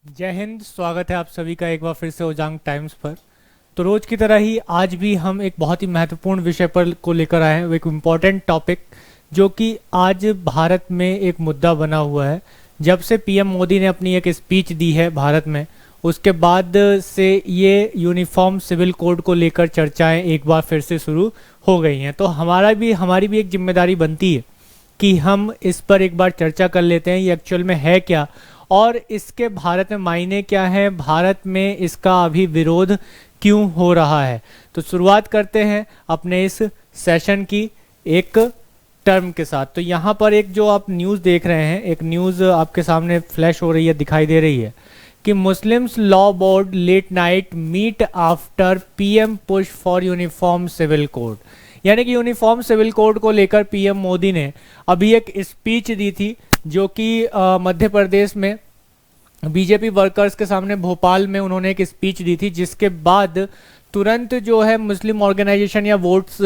जय हिंद। स्वागत है आप सभी का एक बार फिर से ओजांग टाइम्स पर। तो रोज की तरह ही आज भी हम एक बहुत ही महत्वपूर्ण विषय पर को लेकर आए हैं, वो एक इम्पॉर्टेंट टॉपिक जो कि आज भारत में एक मुद्दा बना हुआ है। जब से पीएम मोदी ने अपनी एक स्पीच दी है भारत में, उसके बाद से ये यूनिफॉर्म सिविल कोड को लेकर चर्चाएं एक बार फिर से शुरू हो गई हैं। तो हमारी भी एक जिम्मेदारी बनती है कि हम इस पर एक बार चर्चा कर लेते हैं, ये एक्चुअल में है क्या और इसके भारत में मायने क्या है, भारत में इसका अभी विरोध क्यों हो रहा है। तो शुरुआत करते हैं अपने इस सेशन की एक टर्म के साथ। तो यहाँ पर एक जो आप न्यूज़ देख रहे हैं, एक न्यूज़ आपके सामने फ्लैश हो रही है, दिखाई दे रही है कि Muslims law board late night meet after PM push for uniform civil code. यानी कि यूनिफॉर्म सिविल कोड को लेकर पीएम मोदी ने अभी एक स्पीच दी थी जो कि मध्य प्रदेश में बीजेपी वर्कर्स के सामने भोपाल में उन्होंने एक स्पीच दी थी, जिसके बाद तुरंत जो है मुस्लिम ऑर्गेनाइजेशन या वोट्स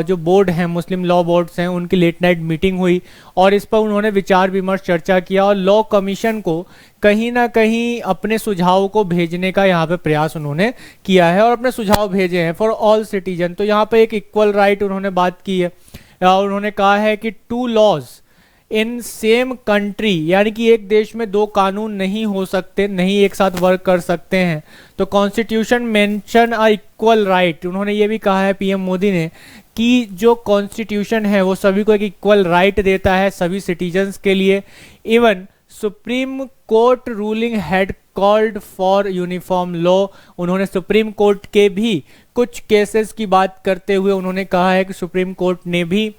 जो बोर्ड हैं, मुस्लिम लॉ बोर्ड्स हैं, उनकी लेट नाइट मीटिंग हुई और इस पर उन्होंने विचार विमर्श चर्चा किया और लॉ कमीशन को कहीं ना कहीं अपने सुझाव को भेजने का यहाँ पे प्रयास उन्होंने किया है और अपने सुझाव भेजे हैं फॉर ऑल सिटीजन। तो यहाँ पे एक इक्वल राइट उन्होंने बात की है और उन्होंने कहा है कि two laws in same country, यानी कि एक देश में दो कानून नहीं हो सकते, नहीं एक साथ वर्क कर सकते हैं। तो constitution mention a equal right, उन्होंने ये भी कहा है पीएम मोदी ने कि जो कॉन्स्टिट्यूशन है वो सभी को एक इक्वल राइट देता है सभी सिटीजन्स के लिए। Even supreme court ruling had called for uniform law, उन्होंने सुप्रीम कोर्ट के भी कुछ केसेस की बात करते हुए उन्होंने कहा है कि सुप्रीम कोर्ट ने भी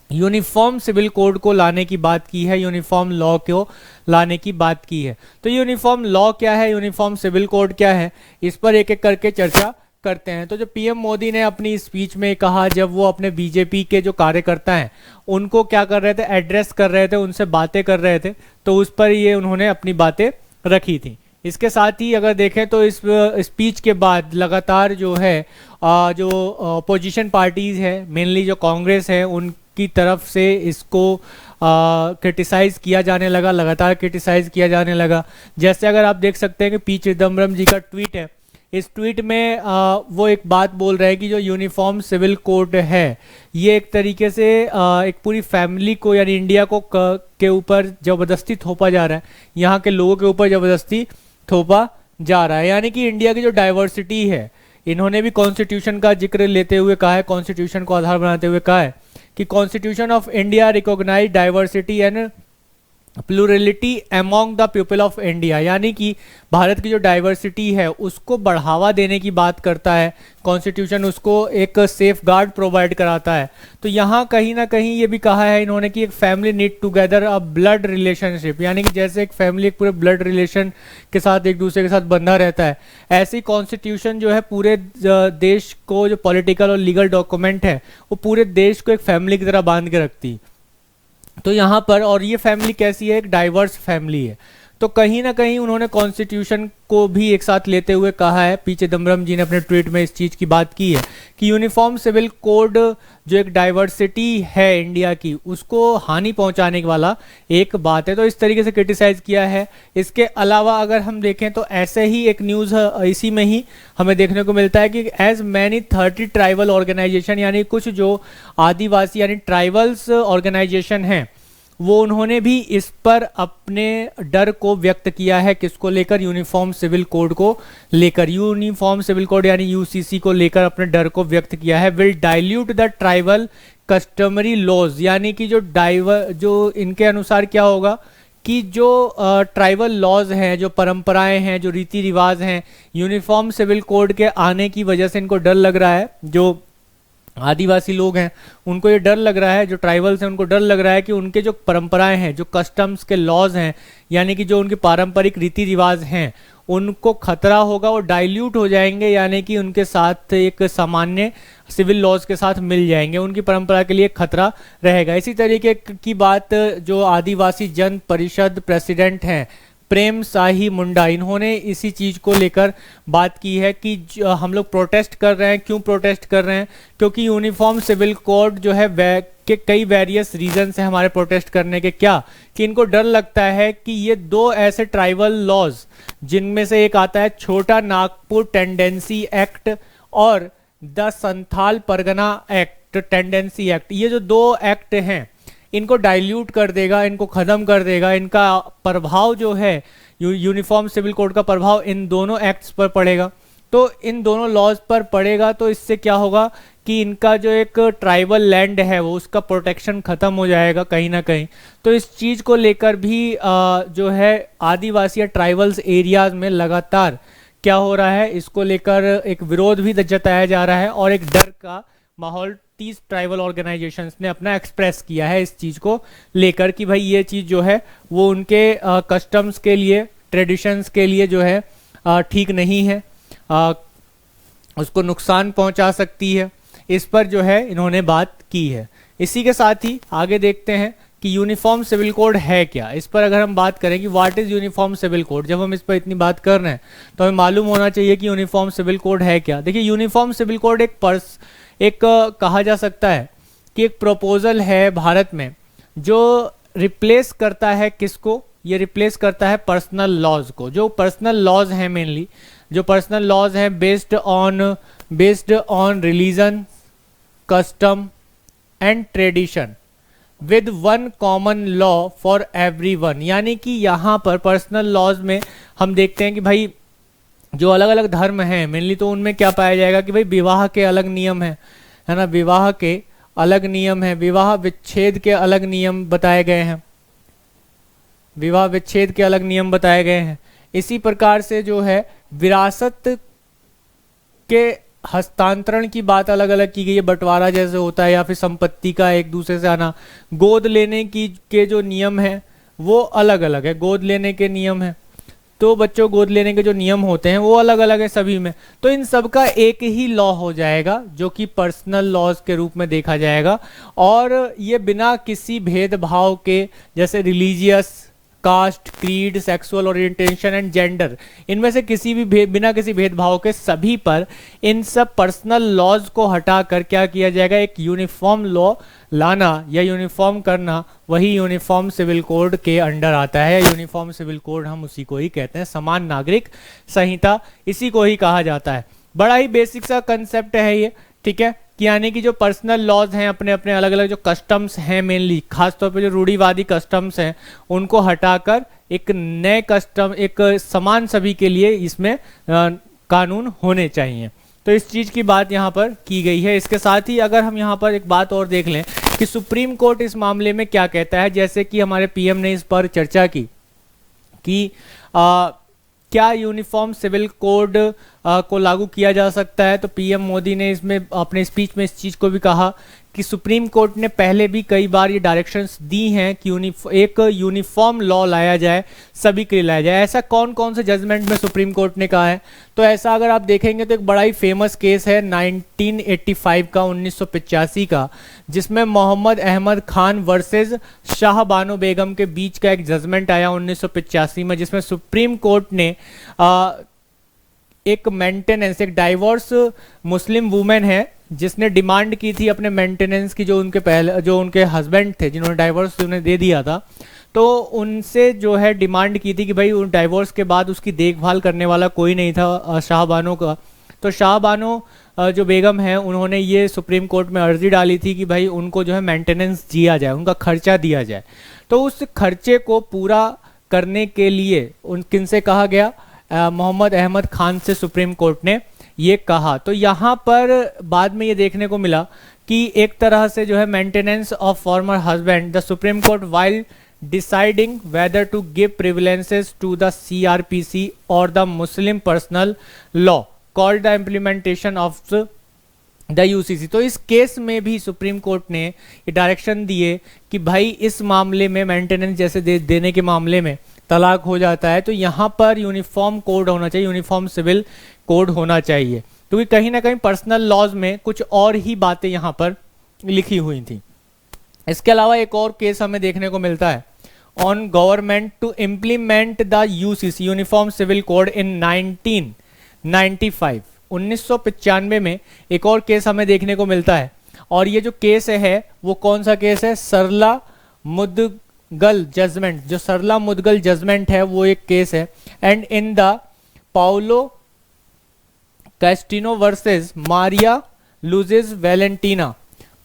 यूनिफॉर्म सिविल कोड को लाने की बात की है, यूनिफॉर्म लॉ को लाने की बात की है। तो यूनिफॉर्म लॉ क्या है, यूनिफॉर्म सिविल कोड क्या है, इस पर एक एक करके चर्चा करते हैं। तो जो पीएम मोदी ने अपनी स्पीच में कहा, जब वो अपने बीजेपी के जो कार्यकर्ता हैं उनको क्या कर रहे थे, एड्रेस कर रहे थे, उनसे बातें कर रहे थे, तो उस पर ये उन्होंने अपनी बातें रखी थी। इसके साथ ही अगर देखें तो इस स्पीच के बाद लगातार जो है जो अपोजिशन पार्टीज है, मेनली जो कांग्रेस है, उनकी तरफ से इसको क्रिटिसाइज किया जाने लगा, लगातार क्रिटिसाइज किया जाने लगा। जैसे अगर आप देख सकते हैं कि पी चिदम्बरम जी का ट्वीट है, इस ट्वीट में वो एक बात बोल रहे हैं कि जो यूनिफॉर्म सिविल कोड है ये एक तरीके से एक पूरी फैमिली को यानी इंडिया को के ऊपर ज़बरदस्ती थोपा जा रहा है, यहाँ के लोगों के ऊपर ज़बरदस्ती थोपा जा रहा है। यानी कि इंडिया की जो डाइवर्सिटी है, इन्होंने भी कॉन्स्टिट्यूशन का जिक्र लेते हुए कहा है, कॉन्स्टिट्यूशन को आधार बनाते हुए कहा है कि constitution of India recognise diversity and plurality among the people of India. यानी कि भारत की जो डाइवर्सिटी है उसको बढ़ावा देने की बात करता है कॉन्स्टिट्यूशन, उसको एक सेफ गार्ड प्रोवाइड कराता है। तो यहाँ कहीं ना कहीं ये भी कहा है इन्होंने कि एक फैमिली नीड टुगेदर अ ब्लड रिलेशनशिप, यानी कि जैसे एक फैमिली एक पूरे ब्लड रिलेशन के साथ एक दूसरे के साथ बंधा रहता है, ऐसी कॉन्स्टिट्यूशन जो है पूरे देश को, जो पॉलिटिकल और लीगल डॉक्यूमेंट है वो पूरे देश को एक फैमिली की तरह बांध के रखती है। तो यहाँ पर, और ये फैमिली कैसी है, एक डाइवर्स फैमिली है। तो कहीं ना कहीं उन्होंने कॉन्स्टिट्यूशन को भी एक साथ लेते हुए कहा है, पी चिदम्बरम जी ने अपने ट्वीट में इस चीज़ की बात की है कि यूनिफॉर्म सिविल कोड जो एक डाइवर्सिटी है इंडिया की, उसको हानि पहुंचाने वाला एक बात है। तो इस तरीके से क्रिटिसाइज किया है। इसके अलावा अगर हम देखें तो ऐसे ही एक न्यूज़ इसी में ही हमें देखने को मिलता है कि एज मैनी 30 ट्राइबल ऑर्गेनाइजेशन, यानी कुछ जो आदिवासी यानी ट्राइबल्स ऑर्गेनाइजेशन हैं, वो उन्होंने भी इस पर अपने डर को व्यक्त किया है, किसको लेकर, यूनिफॉर्म सिविल कोड को लेकर। यूनिफॉर्म सिविल कोड यानी यूसीसी को लेकर अपने डर को व्यक्त किया है। Will dilute the tribal customary laws, यानी कि जो इनके अनुसार क्या होगा कि जो ट्राइबल लॉज हैं, जो परंपराएं हैं, जो रीति रिवाज हैं, यूनिफॉर्म सिविल कोड के आने की वजह से इनको डर लग रहा है, जो आदिवासी लोग हैं उनको ये डर लग रहा है, जो ट्राइबल्स हैं उनको डर लग रहा है कि उनके जो परंपराएं हैं, जो कस्टम्स के लॉज हैं, यानी कि जो उनके पारंपरिक रीति रिवाज हैं, उनको खतरा होगा, वो डाइल्यूट हो जाएंगे, यानी कि उनके साथ एक सामान्य सिविल लॉज के साथ मिल जाएंगे, उनकी परंपरा के लिए खतरा रहेगा। इसी तरीके की बात जो आदिवासी जन परिषद प्रेसिडेंट हैं प्रेम साही मुंडा, इन्होंने इसी चीज़ को लेकर बात की है कि हम लोग प्रोटेस्ट कर रहे हैं। क्यों प्रोटेस्ट कर रहे हैं? क्योंकि यूनिफॉर्म सिविल कोड जो है के कई वेरियस रीजन है हमारे प्रोटेस्ट करने के। क्या कि इनको डर लगता है कि ये दो ऐसे ट्राइबल लॉज, जिनमें से एक आता है छोटा नागपुर टेंडेंसी एक्ट और the Santhal Pargana act tendency act, ये जो दो एक्ट हैं इनको डाइल्यूट कर देगा, इनको ख़त्म कर देगा। इनका प्रभाव जो है यूनिफॉर्म सिविल कोड का प्रभाव इन दोनों एक्ट्स पर पड़ेगा, तो इन दोनों लॉज पर पड़ेगा। तो इससे क्या होगा कि इनका जो एक ट्राइबल लैंड है वो उसका प्रोटेक्शन ख़त्म हो जाएगा कहीं ना कहीं। तो इस चीज़ को लेकर भी जो है आदिवासी या ट्राइबल्स एरियाज में लगातार क्या हो रहा है, इसको लेकर एक विरोध भी जताया जा रहा है और एक डर का माहौल 30 ट्राइबल ऑर्गेनाइजेशंस ने अपना एक्सप्रेस किया है इस चीज़ को लेकर कि भाई ये चीज़ जो है वो उनके कस्टम्स के लिए, ट्रेडिशंस के लिए जो है ठीक नहीं है, उसको नुकसान पहुंचा सकती है। इस पर जो है इन्होंने बात की है। इसी के साथ ही आगे देखते हैं कि यूनिफॉर्म सिविल कोड है क्या। इस पर अगर हम बात करें कि what is uniform civil code, जब हम इस पर इतनी बात कर रहे हैं तो हमें मालूम होना चाहिए कि यूनिफॉर्म सिविल कोड है क्या। देखिए, यूनिफॉर्म सिविल कोड एक कहा जा सकता है कि एक प्रपोजल है भारत में जो रिप्लेस करता है किसको, ये रिप्लेस करता है पर्सनल लॉज को। जो पर्सनल लॉज हैं, मेनली जो पर्सनल लॉज हैं based on religion, custom and tradition with one common law for everyone. यानी कि यहाँ पर पर्सनल लॉज में हम देखते हैं कि भाई जो अलग अलग धर्म हैं मेनली, तो उनमें क्या पाया जाएगा कि भाई विवाह के अलग नियम है ना, विवाह के अलग नियम है, विवाह विच्छेद के अलग नियम बताए गए हैं, विवाह विच्छेद के अलग नियम बताए गए हैं। इसी प्रकार से जो है विरासत के हस्तांतरण की बात अलग अलग की गई है, बंटवारा जैसे होता है या फिर संपत्ति का एक दूसरे से आना। गोद लेने की के जो नियम है वो अलग अलग है, गोद लेने के नियम है, तो बच्चों गोद लेने के जो नियम होते हैं वो अलग अलग है सभी में। तो इन सब का एक ही लॉ हो जाएगा जो कि पर्सनल लॉज के रूप में देखा जाएगा, और ये बिना किसी भेदभाव के, जैसे religious, caste, creed, sexual orientation and gender, इनमें से किसी भी बिना किसी भेदभाव के सभी पर इन सब पर्सनल लॉज को हटाकर क्या किया जाएगा, एक यूनिफॉर्म लॉ लाना या यूनिफॉर्म करना, वही यूनिफॉर्म सिविल कोड के अंडर आता है। यूनिफॉर्म सिविल कोड हम उसी को ही कहते हैं, समान नागरिक संहिता इसी को ही कहा जाता है। बड़ा ही बेसिक सा कंसेप्ट है ये, ठीक है, कि यानी कि जो पर्सनल लॉज हैं, अपने अपने अलग अलग जो कस्टम्स हैं, मेनली खासतौर पे जो रूढ़िवादी कस्टम्स हैं, उनको हटाकर एक नए कस्टम, एक समान सभी के लिए इसमें कानून होने चाहिए। तो इस चीज़ की बात यहाँ पर की गई है। इसके साथ ही अगर हम यहाँ पर एक बात और देख लें कि सुप्रीम कोर्ट इस मामले में क्या कहता है, जैसे कि हमारे पीएम ने इस पर चर्चा की कि क्या यूनिफॉर्म सिविल कोड को लागू किया जा सकता है। तो पीएम मोदी ने इसमें अपने स्पीच में इस चीज़ को भी कहा कि सुप्रीम कोर्ट ने पहले भी कई बार ये डायरेक्शंस दी हैं कि एक यूनिफॉर्म लॉ लाया जाए, सभी के लिए लाया जाए। ऐसा कौन कौन से जजमेंट में सुप्रीम कोर्ट ने कहा है, तो ऐसा अगर आप देखेंगे तो एक बड़ा ही फेमस केस है 1985 का, 1985 का, जिसमें मोहम्मद अहमद खान वर्सेस शाह बानो बेगम के बीच का एक जजमेंट आया 1985 में, जिसमें सुप्रीम कोर्ट ने एक मेंटेनेंस, एक डाइवोर्स मुस्लिम वुमेन है जिसने डिमांड की थी अपने मेंटेनेंस की, जो उनके हस्बैंड थे जिन्होंने डाइवोर्स उन्हें दे दिया था, तो उनसे जो है डिमांड की थी कि भाई उन डाइवोर्स के बाद उसकी देखभाल करने वाला कोई नहीं था शाह बानो का। तो शाह बानो जो बेगम है, उन्होंने ये सुप्रीम कोर्ट में अर्जी डाली थी कि भाई उनको जो है मेंटेनेंस दिया जाए, उनका खर्चा दिया जाए। तो उस खर्चे को पूरा करने के लिए किनसे कहा गया, मोहम्मद अहमद खान से सुप्रीम कोर्ट ने ये कहा। तो यहाँ पर बाद में ये देखने को मिला कि एक तरह से जो है maintenance of former husband, the Supreme Court while deciding whether to give prevalences to the CrPC और the Muslim personal law called the implementation of the UCC. तो इस केस में भी सुप्रीम कोर्ट ने ये डायरेक्शन दिए कि भाई इस मामले में मेंटेनेंस जैसे देने के मामले में तलाक हो जाता है, तो यहाँ पर यूनिफॉर्म कोड होना चाहिए, यूनिफॉर्म सिविल कोड होना चाहिए, क्योंकि कहीं ना कहीं पर्सनल लॉज में कुछ और ही बातें यहाँ पर लिखी हुई थी। इसके अलावा एक और केस हमें देखने को मिलता है on government to implement the UCC uniform civil code in 1995। 1995 में एक और केस हमें देखने को मिलता है, और ये जो केस है वो कौन सा केस है? सरला मुदगल जजमेंट। जो सरला मुदगल जजमेंट है वो एक केस है। And in the Paulo Coutinho versus Maria Luiza Valentina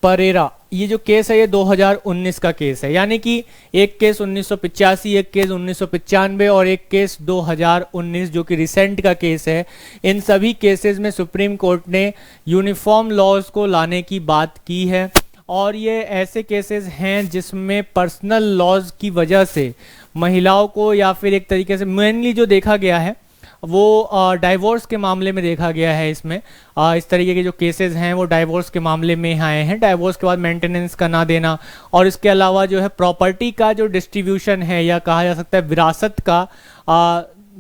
Pereira, ये जो केस है ये 2019 का केस है। यानी कि एक केस 1985, एक केस 1995 और एक केस 2019 जो कि रिसेंट का केस है। इन सभी केसेस में सुप्रीम कोर्ट ने यूनिफॉर्म लॉज को लाने की बात की है, और ये ऐसे केसेस हैं जिसमें पर्सनल लॉज की वजह से महिलाओं को, या फिर एक तरीके से मेनली जो देखा गया है वो डाइवोर्स के मामले में देखा गया है। इसमें इस तरीके के जो केसेस हैं वो डाइवोर्स के मामले में आए हैं। डाइवोर्स के बाद मेंटेनेंस का ना देना, और इसके अलावा जो है प्रॉपर्टी का जो डिस्ट्रीब्यूशन है, या कहा जा सकता है विरासत का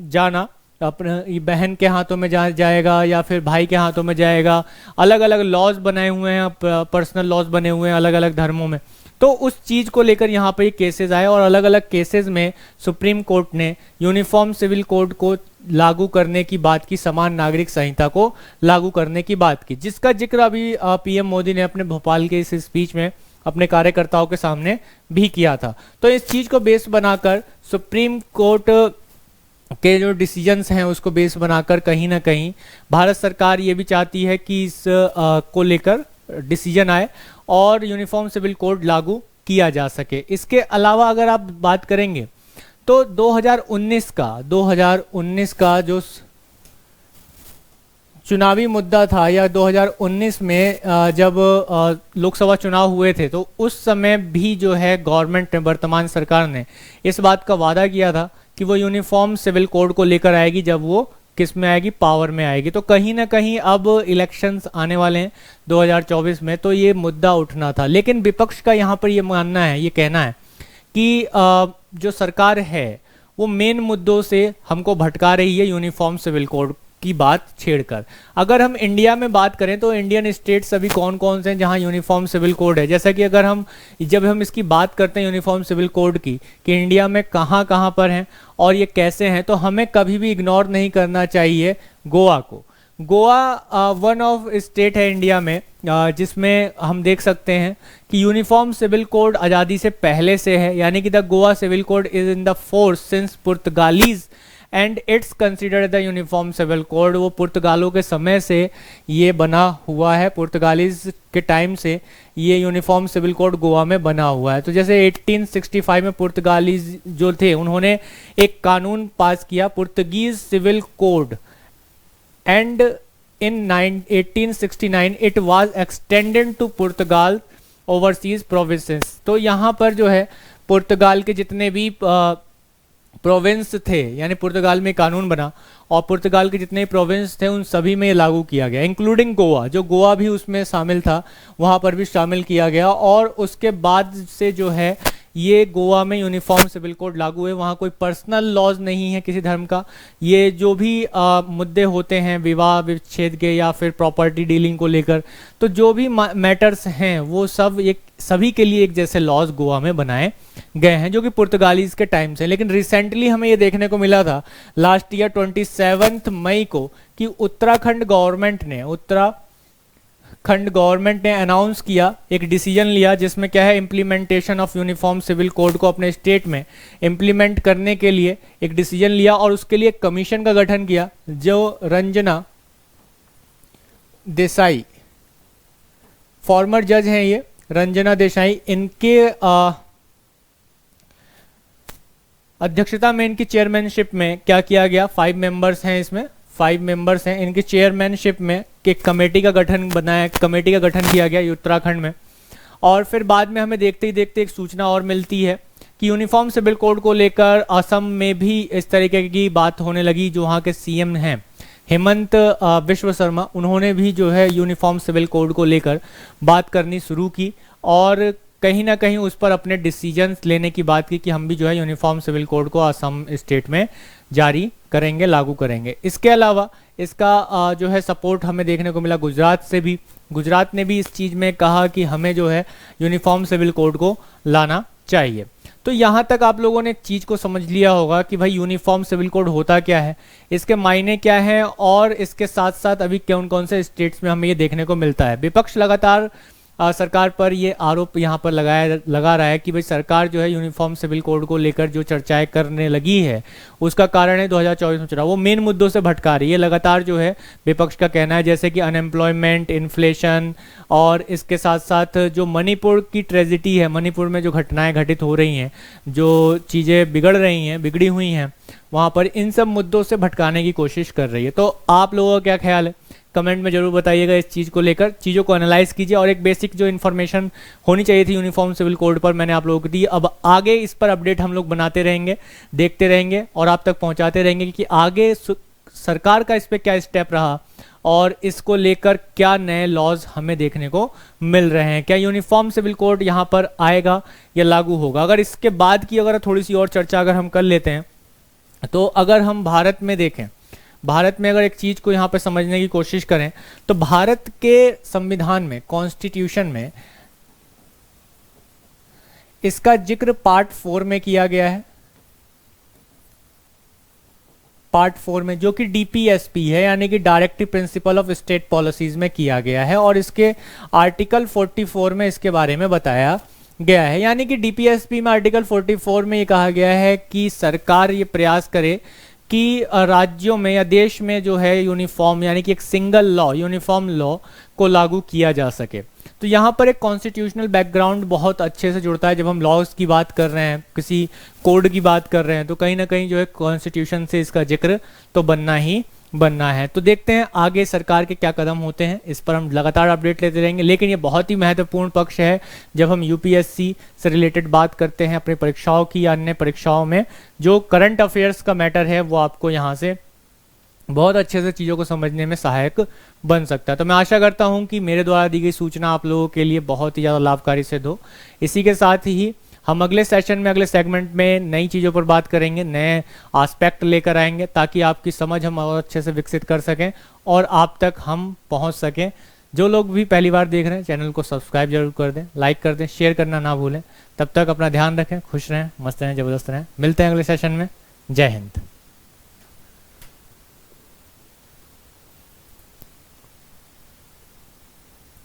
जाना, अपने बहन के हाथों में जाएगा या फिर भाई के हाथों में जाएगा। अलग अलग लॉज बनाए हुए हैं, पर्सनल लॉज बने हुए हैं अलग अलग धर्मों में। तो उस चीज़ को लेकर यहाँ पे केसेस आए, और अलग अलग केसेस में सुप्रीम कोर्ट ने यूनिफॉर्म सिविल कोड को लागू करने की बात की, समान नागरिक संहिता को लागू करने की बात की, जिसका जिक्र अभी पीएम मोदी ने अपने भोपाल के इस स्पीच में अपने कार्यकर्ताओं के सामने भी किया था। तो इस चीज़ को बेस बनाकर सुप्रीम कोर्ट के जो डिसीजंस हैं उसको बेस बनाकर कहीं ना कहीं भारत सरकार ये भी चाहती है कि इस को लेकर डिसीजन आए और यूनिफॉर्म सिविल कोड लागू किया जा सके। इसके अलावा अगर आप बात करेंगे तो 2019 का जो चुनावी मुद्दा था, या 2019 में जब लोकसभा चुनाव हुए थे, तो उस समय भी जो है गवर्नमेंट ने, वर्तमान सरकार ने इस बात का वादा किया था कि वो यूनिफॉर्म सिविल कोड को लेकर आएगी जब वो किस में आएगी, पावर में आएगी। तो कहीं ना कहीं अब इलेक्शंस आने वाले हैं 2024 में, तो ये मुद्दा उठना था। लेकिन विपक्ष का यहाँ पर ये मानना है, ये कहना है कि जो सरकार है वो मेन मुद्दों से हमको भटका रही है यूनिफॉर्म सिविल कोड की बात छेड़कर। अगर हम इंडिया में बात करें तो इंडियन स्टेट्स अभी कौन कौन से हैं जहां यूनिफॉर्म सिविल कोड है। जैसा कि अगर जब हम इसकी बात करते हैं यूनिफॉर्म सिविल कोड की, कि इंडिया में कहां कहां पर हैं और ये कैसे हैं, तो हमें कभी भी इग्नोर नहीं करना चाहिए गोवा को। गोवा वन ऑफ स्टेट है इंडिया में जिसमें हम देख सकते हैं कि यूनिफॉर्म सिविल कोड आज़ादी से पहले से है, यानी कि the Goa civil code is in the force since Portuguese and it's considered the uniform civil code. वो पुर्तगालों के समय से ये बना हुआ है, पुर्तगालीज के टाइम से ये यूनिफॉर्म सिविल कोड गोवा में बना हुआ है। तो जैसे 1865 में पुर्तगालीज जो थे उन्होंने एक कानून पास किया, Portuguese civil code, and in 1869 it was extended to Portugal overseas provinces. तो यहाँ पर जो है पुर्तगाल के जितने भी प्रोविंस थे, यानी पुर्तगाल में कानून बना और पुर्तगाल के जितने प्रोविंस थे उन सभी में लागू किया गया, इंक्लूडिंग गोवा। जो गोवा भी उसमें शामिल था वहाँ पर भी शामिल किया गया, और उसके बाद से जो है ये गोवा में यूनिफॉर्म सिविल कोड लागू हुए। वहाँ कोई पर्सनल लॉज नहीं है किसी धर्म का। ये जो भी मुद्दे होते हैं विवाह विच्छेद के या फिर प्रॉपर्टी डीलिंग को लेकर, तो जो भी मैटर्स हैं वो सब सभी के लिए एक जैसे लॉज गोवा में बनाए गए हैं, जो कि पुर्तगालीज के टाइम से। लेकिन रिसेंटली हमें ये देखने को मिला था लास्ट ईयर 27 मई को कि उत्तराखंड गवर्नमेंट ने अनाउंस किया, एक डिसीजन लिया जिसमें क्या है, implementation of uniform civil code को अपने स्टेट में इम्प्लीमेंट करने के लिए एक डिसीजन लिया, और उसके लिए एक कमीशन का गठन किया जो रंजना देसाई, फॉर्मर जज हैं ये रंजना देसाई, इनके अध्यक्षता में, इनकी चेयरमैनशिप में क्या किया गया, 5 मेंबर्स हैं इसमें, 5 मेंबर्स हैं इनकी चेयरमैनशिप में, एक कमेटी का गठन किया गया उत्तराखंड में। और फिर बाद में हमें देखते ही देखते एक सूचना और मिलती है कि यूनिफॉर्म सिविल कोड को लेकर असम में भी इस तरीके की बात होने लगी। जो वहाँ के सीएम हैं हेमंत बिश्व शर्मा, उन्होंने भी जो है यूनिफॉर्म सिविल कोड को लेकर बात करनी शुरू की और कहीं ना कहीं उस पर अपने डिसीजंस लेने की बात की कि हम भी जो है यूनिफॉर्म सिविल कोड को असम स्टेट में जारी करेंगे, लागू करेंगे। इसके अलावा इसका जो है सपोर्ट हमें देखने को मिला गुजरात से भी। गुजरात ने भी इस चीज़ में कहा कि हमें जो है यूनिफॉर्म सिविल कोड को लाना चाहिए। तो यहाँ तक आप लोगों ने एक चीज़ को समझ लिया होगा कि भाई यूनिफॉर्म सिविल कोड होता क्या है, इसके मायने क्या हैं, और इसके साथ साथ अभी कौन कौन से स्टेट्स में हमें ये देखने को मिलता है। विपक्ष लगातार सरकार पर ये आरोप यहाँ पर लगा रहा है कि भाई सरकार जो है यूनिफॉर्म सिविल कोड को लेकर जो चर्चाएं करने लगी है उसका कारण है 2024 में चुनाव, वो मेन मुद्दों से भटका रही है लगातार, जो है विपक्ष का कहना है, जैसे कि अनएम्प्लॉयमेंट, इन्फ्लेशन, और इसके साथ साथ जो मणिपुर की ट्रेजिडी है, मणिपुर में जो घटनाएं घटित हो रही हैं, जो चीज़ें बिगड़ी हुई हैं वहाँ पर, इन सब मुद्दों से भटकाने की कोशिश कर रही है। तो आप लोगों का क्या ख्याल है, कमेंट में जरूर बताइएगा। इस चीज़ को लेकर चीज़ों को एनालाइज कीजिए, और एक बेसिक जो इन्फॉर्मेशन होनी चाहिए थी यूनिफॉर्म सिविल कोड पर मैंने आप लोगों को दी। अब आगे इस पर अपडेट हम लोग बनाते रहेंगे, देखते रहेंगे और आप तक पहुंचाते रहेंगे कि आगे सरकार का इस पर क्या स्टेप रहा और इसको लेकर क्या नए लॉज हमें देखने को मिल रहे हैं। क्या यूनिफॉर्म सिविल कोड यहाँ पर आएगा या लागू होगा। अगर इसके बाद की अगर थोड़ी सी और चर्चा अगर हम कर लेते हैं, तो अगर हम भारत में देखें, भारत में अगर एक चीज को यहाँ पे समझने की कोशिश करें, तो भारत के संविधान में, कॉन्स्टिट्यूशन में इसका जिक्र पार्ट 4 में किया गया है। पार्ट 4 में, जो कि डीपीएसपी है, यानी कि directive principle of state policies में किया गया है, और इसके आर्टिकल 44 में इसके बारे में बताया गया है। यानी कि डीपीएसपी में आर्टिकल 44 में ये कहा गया है कि सरकार ये प्रयास करे कि राज्यों में या देश में जो है यूनिफॉर्म, यानी कि एक सिंगल लॉ, यूनिफॉर्म लॉ को लागू किया जा सके। तो यहाँ पर एक कॉन्स्टिट्यूशनल बैकग्राउंड बहुत अच्छे से जुड़ता है। जब हम लॉज की बात कर रहे हैं, किसी कोड की बात कर रहे हैं, तो कहीं ना कहीं जो है कॉन्स्टिट्यूशन से इसका जिक्र तो बनना है। तो देखते हैं आगे सरकार के क्या कदम होते हैं, इस पर हम लगातार अपडेट लेते रहेंगे। लेकिन ये बहुत ही महत्वपूर्ण पक्ष है जब हम यूपीएससी से रिलेटेड बात करते हैं, अपनी परीक्षाओं की या अन्य परीक्षाओं में जो करंट अफेयर्स का मैटर है वो आपको यहाँ से बहुत अच्छे से चीज़ों को समझने में सहायक बन सकता है। तो मैं आशा करता हूँ कि मेरे द्वारा दी गई सूचना आप लोगों के लिए बहुत ही ज़्यादा लाभकारी सिद्ध हो। इसी के साथ ही हम अगले सेशन में, अगले सेगमेंट में नई चीज़ों पर बात करेंगे, नए एस्पेक्ट लेकर आएंगे, ताकि आपकी समझ हम और अच्छे से विकसित कर सकें और आप तक हम पहुंच सकें। जो लोग भी पहली बार देख रहे हैं, चैनल को सब्सक्राइब जरूर कर दें, लाइक कर दें, शेयर करना ना भूलें। तब तक अपना ध्यान रखें, खुश रहें, मस्त रहें, ज़बरदस्त रहें। मिलते हैं अगले सेशन में। जय हिंद।